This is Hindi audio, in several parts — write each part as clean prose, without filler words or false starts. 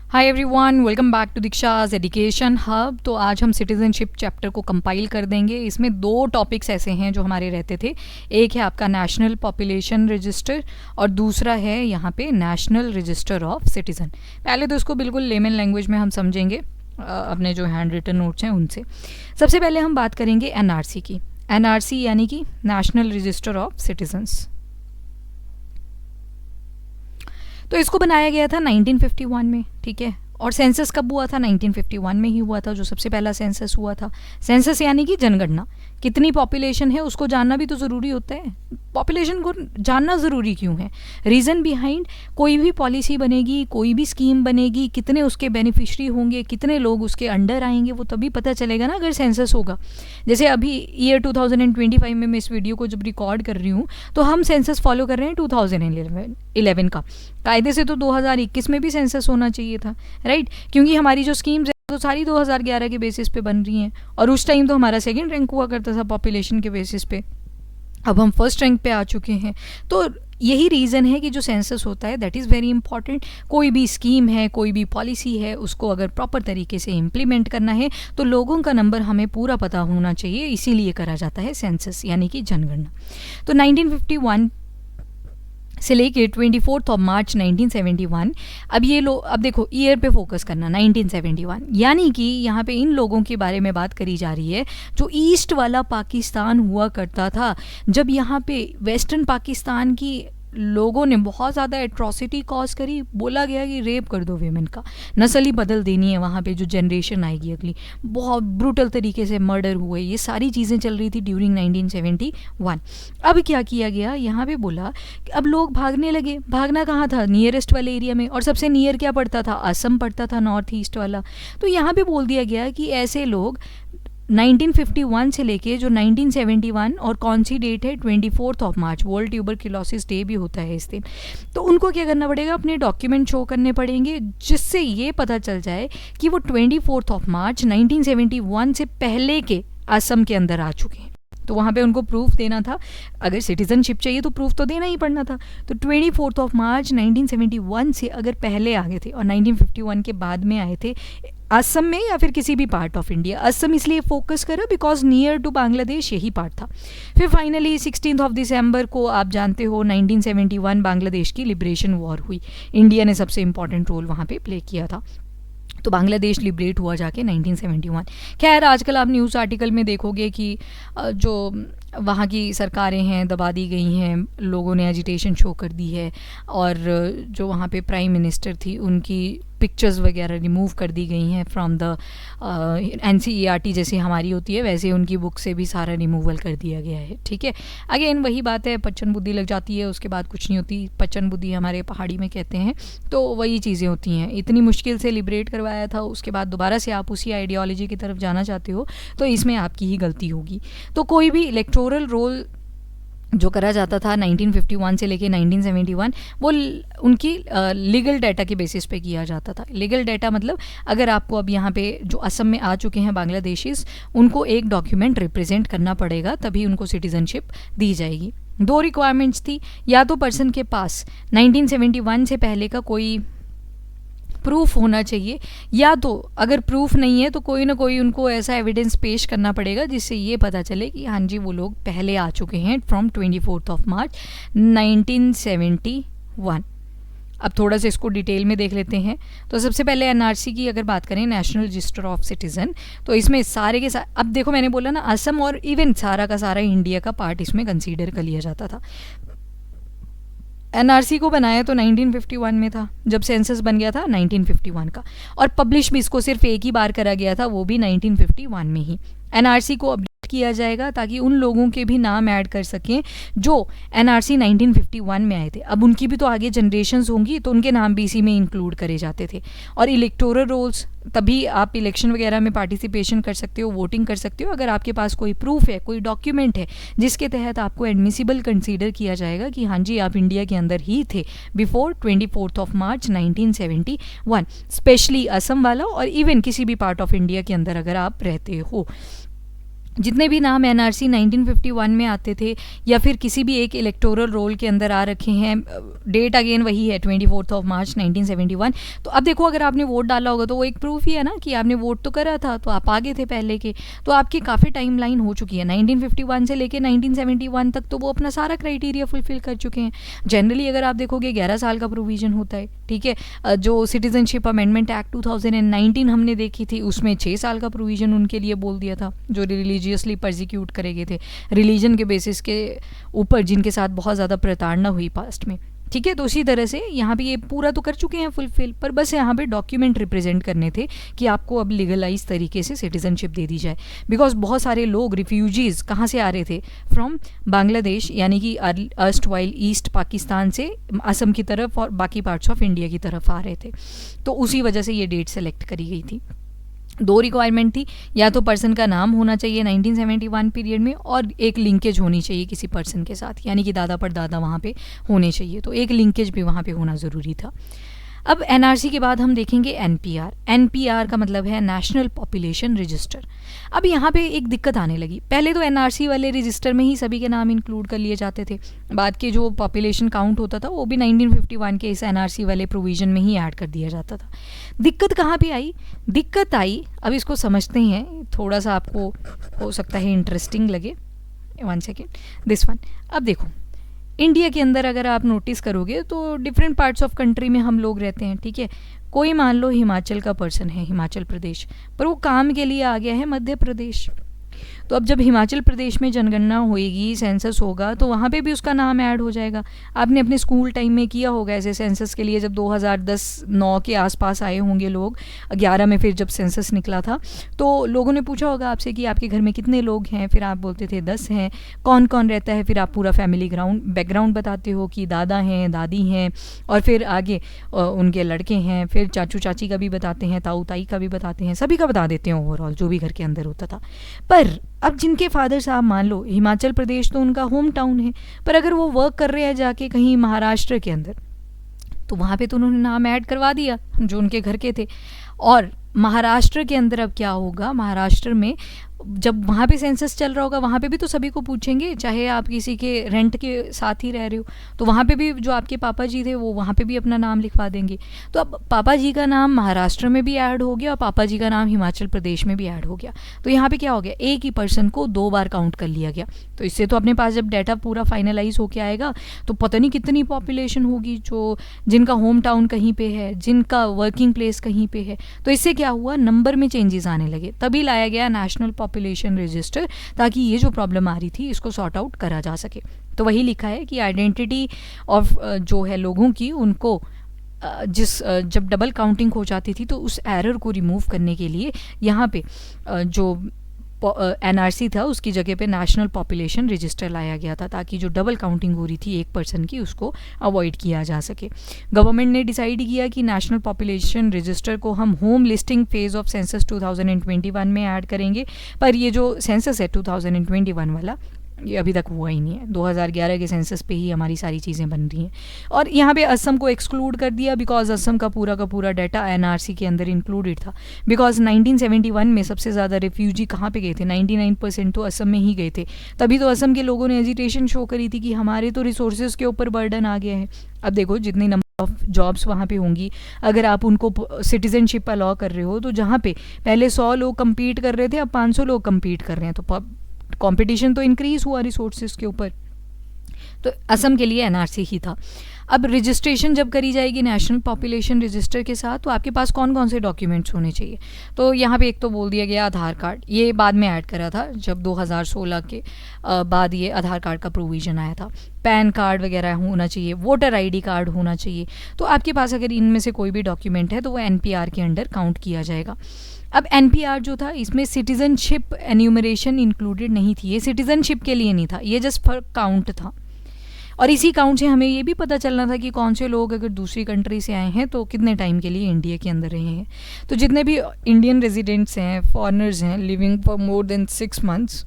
Hi everyone, welcome back to Diksha's education hub. तो आज हम सिटीजनशिप चैप्टर को कंपाइल कर देंगे। इसमें दो टॉपिक्स ऐसे हैं जो हमारे रहते थे। एक है आपका नेशनल पॉपुलेशन रजिस्टर और दूसरा है यहाँ पे नेशनल रजिस्टर ऑफ सिटीज़न। पहले तो इसको बिल्कुल लेमन लैंग्वेज में हम समझेंगे अपने जो हैंड रिटन नोट्स हैं उनसे। सबसे पहले हम बात करेंगे एनआरसी की। एनआरसी यानी कि नेशनल रजिस्टर ऑफ सिटीजन्स। तो इसको बनाया गया था 1951 में, ठीक है। और सेंसस कब हुआ था? 1951 में ही हुआ था, जो सबसे पहला सेंसस हुआ था। सेंसस यानी कि जनगणना। कितनी पॉपुलेशन है उसको जानना भी तो ज़रूरी होता है। पॉपुलेशन को जानना ज़रूरी क्यों है? रीज़न बिहाइंड, कोई भी पॉलिसी बनेगी, कोई भी स्कीम बनेगी, कितने उसके बेनिफिशरी होंगे, कितने लोग उसके अंडर आएंगे, वो तभी पता चलेगा ना अगर सेंसस होगा। जैसे अभी ईयर 2025 में मैं इस वीडियो को जब रिकॉर्ड कर रही हूँ तो हम सेंसस फॉलो कर रहे हैं 2011 का। कायदे से तो 2021 में भी सेंसस होना चाहिए था, राइट? क्योंकि हमारी जो स्कीम्स तो सारी 2011 के बेसिस पे बन रही हैं और उस टाइम तो हमारा सेकंड रैंक हुआ करता था पॉपुलेशन के बेसिस पे। अब हम फर्स्ट रैंक पे आ चुके हैं। तो यही रीज़न है कि जो सेंसस होता है दैट इज़ वेरी इंपॉर्टेंट। कोई भी स्कीम है, कोई भी पॉलिसी है, उसको अगर प्रॉपर तरीके से इम्प्लीमेंट करना है तो लोगों का नंबर हमें पूरा पता होना चाहिए, इसीलिए करा जाता है सेंसस यानी कि जनगणना। तो 1951 से लेके 24 मार्च 1971। अब देखो ईयर पे फोकस करना, 1971 यानी कि यहाँ पे इन लोगों के बारे में बात करी जा रही है जो ईस्ट वाला पाकिस्तान हुआ करता था। जब यहाँ पे वेस्टर्न पाकिस्तान की लोगों ने बहुत ज़्यादा एट्रॉसिटी कॉज करी, बोला गया कि रेप कर दो वीमेन का, नस्ल ही बदल देनी है वहाँ पे जो जनरेशन आएगी अगली। बहुत ब्रूटल तरीके से मर्डर हुए, ये सारी चीज़ें चल रही थी ड्यूरिंग 1971। अब क्या किया गया, यहाँ पे बोला कि अब लोग भागने लगे। भागना कहाँ था? नियरेस्ट वाले एरिया में। और सबसे नियर क्या पड़ता था? असम पड़ता था, नॉर्थ ईस्ट वाला। तो यहाँ पे बोल दिया गया कि ऐसे लोग 1951 से लेके जो 1971 और कौन सी डेट है 24 मार्च, वर्ल्ड ट्यूबरक्लोसिस डे भी होता है इस दिन। तो उनको क्या करना पड़ेगा? अपने डॉक्यूमेंट शो करने पड़ेंगे जिससे ये पता चल जाए कि वो 24 मार्च 1971 से पहले के असम के अंदर आ चुके हैं। तो वहाँ पे उनको प्रूफ देना था। अगर सिटीजनशिप चाहिए तो प्रूफ तो देना ही पड़ना था। तो 24 मार्च 1971 से अगर पहले आ गए थे और 1951 के बाद में आए थे असम में या फिर किसी भी पार्ट ऑफ इंडिया, असम इसलिए फोकस करा बिकॉज नियर टू बांग्लादेश यही पार्ट था। फिर फाइनली 16 दिसंबर को आप जानते हो 1971 बांग्लादेश की लिबरेशन वॉर हुई। इंडिया ने सबसे इंपॉर्टेंट रोल वहाँ पे प्ले किया था। तो बांग्लादेश लिबरेट हुआ जाके 1971। खैर आजकल आप न्यूज़ आर्टिकल में देखोगे कि जो वहाँ की सरकारें हैं दबा दी गई हैं, लोगों ने एजिटेशन शो कर दी है और जो वहाँ पे प्राइम मिनिस्टर थी उनकी पिक्चर्स वगैरह रिमूव कर दी गई हैं फ्रॉम द NCERT, जैसे हमारी होती है वैसे उनकी बुक से भी सारा रिमूवल कर दिया गया है, ठीक है। अगेन वही बात है, पचन बुद्धि लग जाती है उसके बाद कुछ नहीं होती। पचन बुद्धि हमारे पहाड़ी में कहते हैं। तो वही चीज़ें होती हैं। इतनी मुश्किल से लिबरेट करवाया था, उसके बाद दोबारा से आप उसी आइडियोलॉजी की तरफ जाना चाहते हो तो इसमें आपकी ही गलती होगी। तो कोई भी इलेक्टोरल रोल जो करा जाता था 1951 से लेके 1971 वो उनकी लीगल डाटा के बेसिस पे किया जाता था। लीगल डाटा मतलब अगर आपको अब यहाँ पे जो असम में आ चुके हैं बांग्लादेशीज, उनको एक डॉक्यूमेंट रिप्रेजेंट करना पड़ेगा तभी उनको सिटीजनशिप दी जाएगी। दो रिक्वायरमेंट्स थी, या तो पर्सन के पास 1971 से पहले का कोई प्रूफ होना चाहिए, या तो अगर प्रूफ नहीं है तो कोई ना कोई उनको ऐसा एविडेंस पेश करना पड़ेगा जिससे ये पता चले कि हाँ जी वो लोग पहले आ चुके हैं फ्रॉम 24 मार्च 1971। अब थोड़ा सा इसको डिटेल में देख लेते हैं। तो सबसे पहले NRC की अगर बात करें, नेशनल रजिस्टर ऑफ सिटीज़न, तो इसमें सारे के सारे, अब देखो मैंने बोला ना असम और इवन सारा का सारा इंडिया का पार्ट इसमें कंसीडर कर लिया जाता था। NRC को बनाया तो 1951 में था, जब सेंसस बन गया था 1951 का, और पब्लिश भी इसको सिर्फ एक ही बार करा गया था, वो भी 1951 में ही। NRC को अपडेट किया जाएगा ताकि उन लोगों के भी नाम ऐड कर सकें जो NRC 1951 में आए थे। अब उनकी भी तो आगे जनरेशन्स होंगी तो उनके नाम भी इसी में इंक्लूड करे जाते थे। और इलेक्टोरल रोल्स, तभी आप इलेक्शन वगैरह में पार्टिसिपेशन कर सकते हो, वोटिंग कर सकते हो अगर आपके पास कोई प्रूफ है, कोई डॉक्यूमेंट है जिसके तहत आपको एडमिसिबल कंसीडर किया जाएगा कि हाँ जी आप इंडिया के अंदर ही थे बिफोर 24 मार्च 1971, स्पेशली असम वाला और इवन किसी भी पार्ट ऑफ इंडिया के अंदर अगर आप रहते हो। जितने भी नाम एनआरसी 1951 में आते थे या फिर किसी भी एक इलेक्टोरल रोल के अंदर आ रखे हैं, डेट अगेन वही है 24 मार्च 1971। तो अब देखो अगर आपने वोट डाला होगा तो वो एक प्रूफ ही है ना कि आपने वोट तो करा था, तो आप आगे थे पहले के, तो आपकी काफ़ी टाइम लाइन हो चुकी है 1951 से लेके 1971 तक, तो वो अपना सारा क्राइटेरिया फुलफिल कर चुके हैं। जनरली अगर आप देखोगे 11 साल का प्रोविज़न होता है, ठीक है। जो सिटीजनशिप अमेंडमेंट एक्ट 2019 हमने देखी थी उसमें 6 साल का प्रोविज़न उनके लिए बोल दिया था, जो रिलीजियसली परसिक्यूट करे गए थे, रिलीजन के बेसिस के ऊपर, जिनके साथ बहुत ज़्यादा प्रताड़ना हुई पास्ट में, ठीक है। तो उसी तरह से यहाँ पे ये पूरा तो कर चुके हैं फुलफिल, पर बस यहाँ पे डॉक्यूमेंट रिप्रेजेंट करने थे कि आपको अब लीगलाइज तरीके से सिटीजनशिप दे दी जाए। बिकॉज बहुत सारे लोग रिफ्यूजीज़ कहाँ से आ रहे थे, फ्रॉम बांग्लादेश, यानी कि अर्स्ट वाइल ईस्ट पाकिस्तान से असम की तरफ और बाकी पार्ट्स ऑफ इंडिया की तरफ आ रहे थे। तो उसी वजह से ये डेट सेलेक्ट करी गई थी। 2 रिक्वायरमेंट थी, या तो पर्सन का नाम होना चाहिए 1971 पीरियड में, और एक लिंकेज होनी चाहिए किसी पर्सन के साथ, यानी कि दादा परदादा वहाँ पे होने चाहिए, तो एक लिंकेज भी वहाँ पे होना ज़रूरी था। अब एनआरसी के बाद हम देखेंगे एनपीआर। एनपीआर का मतलब है नेशनल पॉपुलेशन रजिस्टर। अब यहाँ पे एक दिक्कत आने लगी, पहले तो एनआरसी वाले रजिस्टर में ही सभी के नाम इंक्लूड कर लिए जाते थे, बाद के जो पॉपुलेशन काउंट होता था वो भी 1951 के इस एनआरसी वाले प्रोविज़न में ही ऐड कर दिया जाता था। दिक्कत कहाँ पे आई? दिक्कत आई, अब इसको समझते हैं, थोड़ा सा आपको हो सकता है इंटरेस्टिंग लगे। 1 सेकेंड, दिस वन। अब देखो इंडिया के अंदर अगर आप नोटिस करोगे तो डिफरेंट पार्ट्स ऑफ कंट्री में हम लोग रहते हैं, ठीक है। कोई मान लो हिमाचल का पर्सन है, हिमाचल प्रदेश, पर वो काम के लिए आ गया है मध्य प्रदेश। तो अब जब हिमाचल प्रदेश में जनगणना होएगी, सेंसस होगा, तो वहाँ पे भी उसका नाम ऐड हो जाएगा। आपने अपने स्कूल टाइम में किया होगा ऐसे सेंसस के लिए, जब 2010-9 के आसपास आए होंगे लोग, 11 में फिर जब सेंसस निकला था तो लोगों ने पूछा होगा आपसे कि आपके घर में कितने लोग हैं, फिर आप बोलते थे 10 हैं, कौन कौन रहता है, फिर आप पूरा फैमिली बैकग्राउंड बताते हो कि दादा हैं, दादी हैं, और फिर आगे उनके लड़के हैं, फिर चाचू चाची का भी बताते हैं, ताऊ ताई का भी बताते हैं, सभी का बता देते हैं ओवरऑल जो भी घर के अंदर होता था। पर अब जिनके फादर साहब, मान लो हिमाचल प्रदेश तो उनका होम टाउन है, पर अगर वो वर्क कर रहे हैं जाके कहीं महाराष्ट्र के अंदर, तो वहाँ पे तो उन्होंने नाम ऐड करवा दिया जो उनके घर के थे। और महाराष्ट्र के अंदर अब क्या होगा, महाराष्ट्र में जब वहाँ पे सेंसस चल रहा होगा वहाँ पे भी तो सभी को पूछेंगे, चाहे आप किसी के रेंट के साथ ही रह रहे हो, तो वहाँ पे भी जो आपके पापा जी थे वो वहाँ पे भी अपना नाम लिखवा देंगे। तो अब पापा जी का नाम महाराष्ट्र में भी ऐड हो गया और पापा जी का नाम हिमाचल प्रदेश में भी ऐड हो गया। तो यहाँ पे क्या हो गया, एक ही पर्सन को 2 बार काउंट कर लिया गया। तो इससे तो अपने पास जब डाटा पूरा फाइनलाइज होके आएगा तो पता नहीं कितनी पॉपुलेशन होगी जो जिनका होम टाउन कहीं पे है, जिनका वर्किंग प्लेस कहीं पे है। तो इससे क्या हुआ, नंबर में चेंजेस आने लगे, तभी लाया गया नेशनल पॉपुलेशन रजिस्टर, ताकि ये जो प्रॉब्लम आ रही थी इसको सॉर्ट आउट करा जा सके। तो वही लिखा है कि आइडेंटिटी ऑफ जो है लोगों की, उनको जब डबल काउंटिंग हो जाती थी तो उस एरर को रिमूव करने के लिए यहाँ पे जो एनआरसी था उसकी जगह पे नेशनल पॉपुलेशन रजिस्टर लाया गया था, ताकि जो डबल काउंटिंग हो रही थी एक पर्सन की उसको अवॉइड किया जा सके। गवर्नमेंट ने डिसाइड किया कि नेशनल पॉपुलेशन रजिस्टर को हम home listing phase of census 2021 में ऐड करेंगे, पर ये जो सेंसस है 2021 वाला ये अभी तक हुआ ही नहीं है। 2011 के सेंसस पे ही हमारी सारी चीज़ें बन रही हैं। और यहाँ पे असम को एक्सक्लूड कर दिया बिकॉज असम का पूरा डाटा एनआरसी के अंदर इंक्लूडेड था। बिकॉज 1971 में सबसे ज़्यादा रिफ्यूजी कहाँ पे गए थे, 99% तो असम में ही गए थे। तभी तो असम के लोगों ने एजिटेशन शो करी थी कि हमारे तो रिसोर्सेज के ऊपर बर्डन आ गया है। अब देखो जितनी नंबर ऑफ जॉब्स वहाँ पे होंगी, अगर आप उनको सिटीजनशिप अलाउ कर रहे हो, तो जहाँ पे पहले 100 लोग कम्पीट कर रहे थे अब 500 लोग कम्पीट कर रहे हैं, तो कंपटीशन तो इंक्रीज हुआ रिसोर्सेज के ऊपर। तो असम के लिए एनआरसी ही था। अब रजिस्ट्रेशन जब करी जाएगी नेशनल पॉपुलेशन रजिस्टर के साथ, तो आपके पास कौन कौन से डॉक्यूमेंट्स होने चाहिए। तो यहाँ पे एक तो बोल दिया गया आधार कार्ड, ये बाद में ऐड करा था जब 2016 के बाद ये आधार कार्ड का प्रोविज़न आया था। पैन कार्ड वगैरह होना चाहिए, वोटर आईडी कार्ड होना चाहिए। तो आपके पास अगर इनमें से कोई भी डॉक्यूमेंट है तो वो एनपीआर के अंडर काउंट किया जाएगा। अब एनपीआर जो था इसमें सिटीजनशिप एन्यूमरेशन इंक्लूडेड नहीं थी, ये सिटीजनशिप के लिए नहीं था, ये जस्ट फॉर काउंट था। और इसी काउंट से हमें ये भी पता चलना था कि कौन से लोग अगर दूसरी कंट्री से आए हैं तो कितने टाइम के लिए इंडिया के अंदर रहे हैं। तो जितने भी इंडियन रेजिडेंट्स हैं, फॉरेनर्स हैं living for more than 6 months,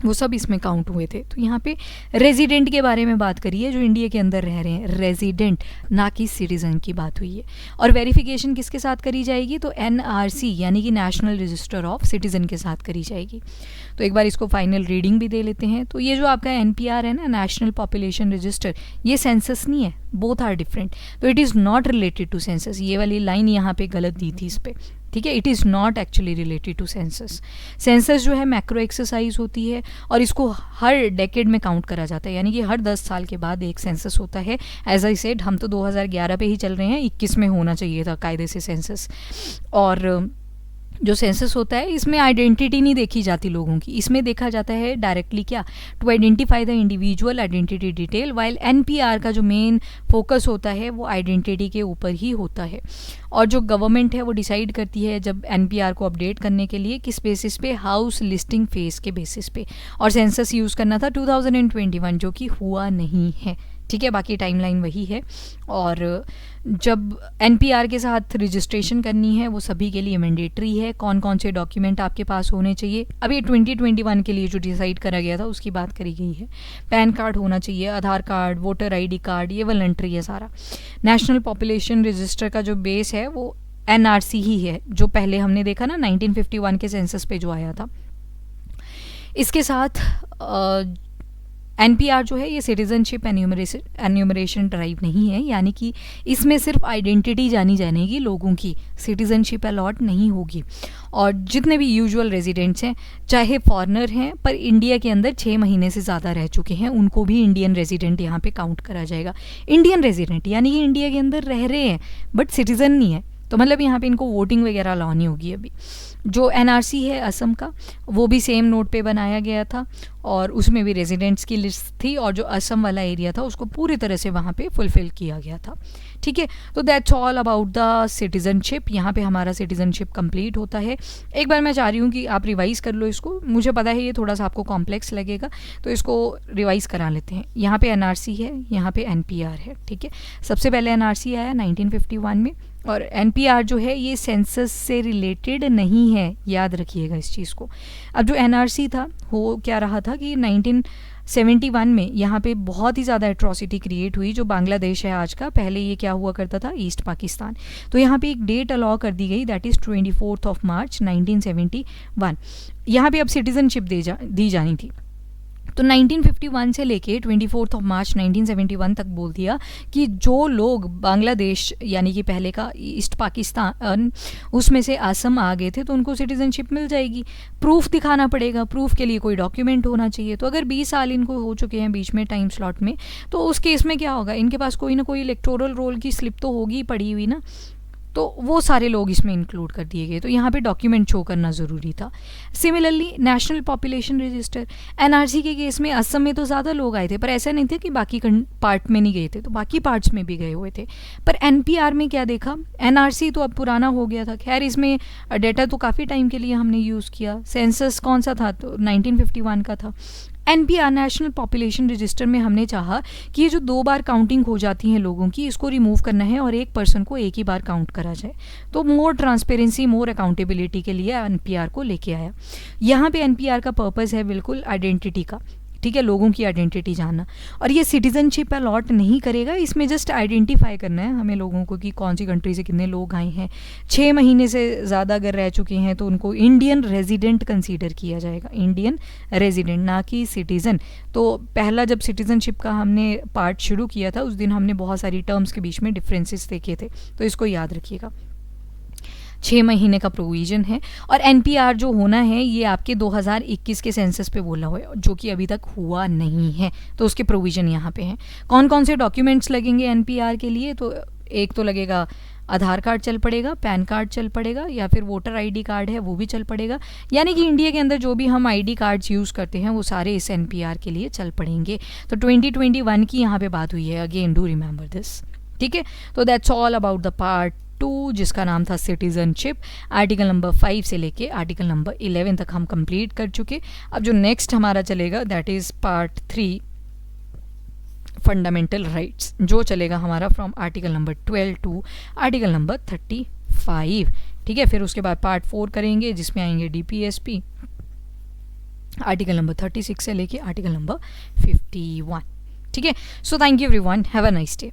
वो सब इसमें काउंट हुए थे। तो यहाँ पे रेजिडेंट के बारे में बात करी है, जो इंडिया के अंदर रह रहे हैं, रेजिडेंट, ना कि सिटीज़न की बात हुई है। और वेरिफिकेशन किसके साथ करी जाएगी, तो NRC यानी कि नेशनल रजिस्टर ऑफ सिटीज़न के साथ करी जाएगी। तो एक बार इसको फाइनल रीडिंग भी दे लेते हैं। तो ये जो आपका NPR है ना, नेशनल पॉपुलेशन रजिस्टर, ये सेंसस नहीं है, बोथ आर डिफरेंट। तो it is not related to census, ये वाली लाइन यहाँ पे गलत दी थी इस पर, ठीक है। It is not actually related to census. Census जो है मैक्रो एक्सरसाइज होती है और इसको हर डेकेड में काउंट करा जाता है, यानी कि हर 10 साल के बाद एक सेंसस होता है। एज आई सेड, हम तो 2011 पे ही चल रहे हैं, 21 में होना चाहिए था कायदे से सेंसस। और जो सेंसस होता है इसमें आइडेंटिटी नहीं देखी जाती लोगों की, इसमें देखा जाता है डायरेक्टली क्या, to identify the individual identity detail, while NPR का जो मेन फोकस होता है वो आइडेंटिटी के ऊपर ही होता है। और जो गवर्नमेंट है वो डिसाइड करती है जब NPR को अपडेट करने के लिए किस बेसिस पे, हाउस लिस्टिंग फेज के बेसिस पे। और सेंसस यूज़ करना था 2021, जो कि हुआ नहीं है, ठीक है। बाकी टाइमलाइन वही है। और जब NPR के साथ रजिस्ट्रेशन करनी है वो सभी के लिए मैंडेटरी है। कौन कौन से डॉक्यूमेंट आपके पास होने चाहिए, अभी 2021 के लिए जो डिसाइड करा गया था उसकी बात करी गई है। पैन कार्ड होना चाहिए, आधार कार्ड, वोटर ID कार्ड, ये वॉलंटरी है सारा। नेशनल पॉपुलेशन रजिस्टर का जो बेस है वो NRC ही है, जो पहले हमने देखा ना 1951 के सेंसस पे जो आया था। इसके साथ NPR जो है ये सिटीजनशिप एन्यूमरेशन ड्राइव नहीं है, यानी कि इसमें सिर्फ आइडेंटिटी जानी जानेगी लोगों की, सिटीजनशिप अलॉट नहीं होगी। और जितने भी यूजुअल रेजिडेंट्स हैं, चाहे फॉरेनर हैं पर इंडिया के अंदर 6 महीने से ज़्यादा रह चुके हैं, उनको भी इंडियन रेजिडेंट यहाँ पे काउंट करा जाएगा। इंडियन रेजिडेंट यानी कि इंडिया के अंदर रह रहे हैं बट सिटीज़न नहीं है, तो मतलब यहाँ पे इनको वोटिंग वगैरह लानी होगी। अभी जो NRC है असम का, वो भी सेम नोट पे बनाया गया था और उसमें भी रेजिडेंट्स की लिस्ट थी, और जो असम वाला एरिया था उसको पूरी तरह से वहाँ पे फुलफिल किया गया था, ठीक है। तो that's all about the citizenship. यहाँ पे हमारा सिटीजनशिप कंप्लीट होता है। एक बार मैं चाह रही हूँ कि आप रिवाइज़ कर लो इसको, मुझे पता है ये थोड़ा सा आपको कॉम्प्लेक्स लगेगा, तो इसको रिवाइज़ करा लेते हैं। यहाँ पे NRC है, यहाँ पे NPR है, ठीक है। सबसे पहले NRC आया 1951 में, और NPR जो है ये सेंसस से रिलेटेड नहीं है, याद रखिएगा इस चीज़ को। अब जो NRC था वो क्या रहा था कि 1971 में यहाँ पे बहुत ही ज़्यादा एट्रॉसिटी क्रिएट हुई, जो बांग्लादेश है आज का, पहले ये क्या हुआ करता था, ईस्ट पाकिस्तान। तो यहाँ पे एक डेट अलाउ कर दी गई, दैट इज़ 24 मार्च 1971। यहाँ पे अब सिटीजनशिप दी जानी थी। तो 1951 से लेके 24 मार्च 1971 तक बोल दिया कि जो लोग बांग्लादेश यानी कि पहले का ईस्ट पाकिस्तान उसमें से असम आ गए थे तो उनको सिटीजनशिप मिल जाएगी। प्रूफ दिखाना पड़ेगा, प्रूफ के लिए कोई डॉक्यूमेंट होना चाहिए। तो अगर 20 साल इनको हो चुके हैं बीच में टाइम स्लॉट में, तो उस केस में क्या होगा, इनके पास कोई ना कोई इलेक्टोरल रोल की स्लिप तो होगी पड़ी हुई ना, तो वो सारे लोग इसमें इंक्लूड कर दिए गए। तो यहाँ पे डॉक्यूमेंट शो करना ज़रूरी था। Similarly national population register, NRC के केस में असम में तो ज़्यादा लोग आए थे, पर ऐसा नहीं था कि बाकी पार्ट में नहीं गए थे, तो बाकी पार्ट्स में भी गए हुए थे। पर NPR में क्या देखा, NRC तो अब पुराना हो गया था, खैर इसमें डेटा तो काफ़ी टाइम के लिए हमने यूज़ किया। सेंसस कौन सा था, तो 1951 का था। NPR नेशनल पॉपुलेशन रजिस्टर में हमने चाहा कि ये जो 2 बार काउंटिंग हो जाती हैं लोगों की, इसको रिमूव करना है और एक पर्सन को एक ही बार काउंट करा जाए। तो मोर ट्रांसपेरेंसी, मोर अकाउंटेबिलिटी के लिए NPR को लेके आया। यहाँ पे NPR का पर्पज़ है बिल्कुल आइडेंटिटी का, ठीक है, लोगों की आइडेंटिटी जानना। और ये सिटीजनशिप अलॉट नहीं करेगा, इसमें जस्ट आइडेंटिफाई करना है हमें लोगों को कि कौन सी कंट्री से कितने लोग आए हैं। 6 महीने से ज़्यादा अगर रह चुके हैं तो उनको इंडियन रेजिडेंट कंसीडर किया जाएगा, इंडियन रेजिडेंट, ना कि सिटीज़न। तो पहला जब सिटीजनशिप का हमने पार्ट शुरू किया था उस दिन हमने बहुत सारी टर्म्स के बीच में डिफरेंसेस देखे थे, तो इसको याद रखिएगा। 6 महीने का प्रोविज़न है। और NPR जो होना है ये आपके 2021 के सेंसस पे बोला हुआ है, जो कि अभी तक हुआ नहीं है, तो उसके प्रोविज़न यहाँ पे हैं। कौन कौन से डॉक्यूमेंट्स लगेंगे NPR के लिए, तो एक तो लगेगा आधार कार्ड चल पड़ेगा, पैन कार्ड चल पड़ेगा, या फिर वोटर ID कार्ड है वो भी चल पड़ेगा। यानी कि इंडिया के अंदर जो भी हम ID कार्ड्स यूज़ करते हैं वो सारे इस NPR के लिए चल पड़ेंगे। तो 2021 की यहाँ पे बात हुई है, अगेन डू रिमेंबर दिस, ठीक है। तो that's all about the part 2 जिसका नाम था सिटीजनशिप। आर्टिकल नंबर 5 से लेके आर्टिकल नंबर 11 तक हम कंप्लीट कर चुके। अब जो नेक्स्ट हमारा चलेगा that is part 3 fundamental rights, जो चलेगा हमारा from article number 12 to article number 35, ठीक है। फिर उसके बाद पार्ट 4 करेंगे जिसमें आएंगे DPSP, आर्टिकल नंबर 36 से लेके आर्टिकल नंबर 51। ठीक है, so thank you everyone, have a nice day.